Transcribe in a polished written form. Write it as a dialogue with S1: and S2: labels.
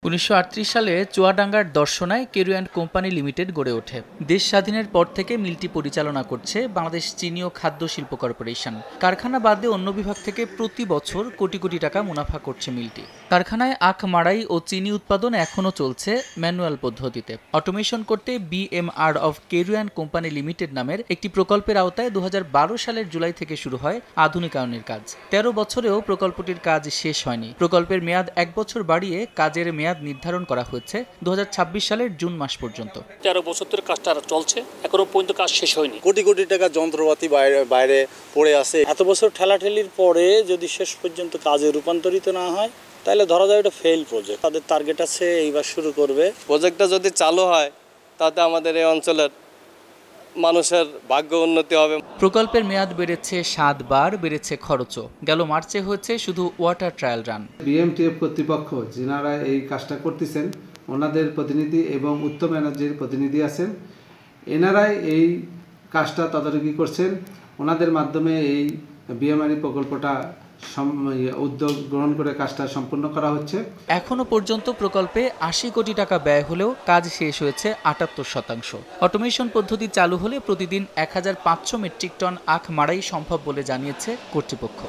S1: ১৯৩৮ সালে চুয়াডাঙ্গার দর্শনায় Carew and company limited গড়ে ওঠে। দেশ স্বাধীনের পর থেকে মিলটি পরিচালনা করছে বাংলাদেশ চিনি ও খাদ্য শিল্প কর্পোরেশন। কারখানা বাদে অন্য বিভাগ থেকে প্রতি বছর কোটি কোটি টাকা মুনাফা করছে মিলটি। কারখানায় আখ মাড়াই ও চিনি উৎপাদন এখনও চলছে ম্যানুয়াল পদ্ধতিতে। অটোমেশন করতে BMR of Carew and company limited নামের একটি প্রকল্পের আওতায় ২০১২ সালের জুলাই থেকে শুরু হয় আধুনিকায়নের কাজ। ১৩ বছরেও প্রকল্পটির কাজ শেষ হয়নি। প্রকল্পের মেয়াদ ১ বছর বাড়িয়ে কাজের মেয়াদ নির্ধারণ করা হয়েছে ২০২৬ সালের জুন মাস পর্যন্ত।
S2: ১৩ বছর ধরে কাজটা চলছে, এখনো পর্যন্ত কাজ শেষ হয়নি।
S3: কোটি কোটি টাকা যন্ত্রপাতি বাইরে পড়ে আছে।
S4: এত বছর ঠেলাঠেলির পরে যদি শেষ পর্যন্ত কাজে রূপান্তরিত না হয় তাহলে ধরা যায় এটা ফেল প্রজেক্ট। তাদের টার্গেট আছে এইবার শুরু করবে।
S5: প্রজেক্টটা যদি চালু হয় তাতে আমাদের এই অঞ্চলের মানুষের ভাগ্য উন্নতি হবে।
S1: প্রকল্পের মেয়াদ বেড়েছে ৭ বার, বেড়েছে খরচও। গেল মার্চে হয়েছে শুধু ওয়াটার ট্রায়াল রান।
S6: BMTF কর্তৃপক্ষ যিনারা এই কাজটা করতেছেন ওনাদের প্রতিনিধি এবং উত্তম এনার্জির প্রতিনিধি আছেন, এনারাই এই কাজটা তদারকি করছেন। ওনাদের মাধ্যমে এই BMR প্রকল্পটা উদ্যোগ গ্রহণ করে কাজটা সম্পূর্ণ করা হচ্ছে।
S1: এখনো পর্যন্ত প্রকল্পে ৮০ কোটি টাকা ব্যয় হলেও কাজ শেষ হয়েছে ৭৮%। অটোমেশন পদ্ধতি চালু হলে প্রতিদিন ১৫০০ মেট্রিক টন আখ মাড়াই সম্ভব বলে জানিয়েছে কর্তৃপক্ষ।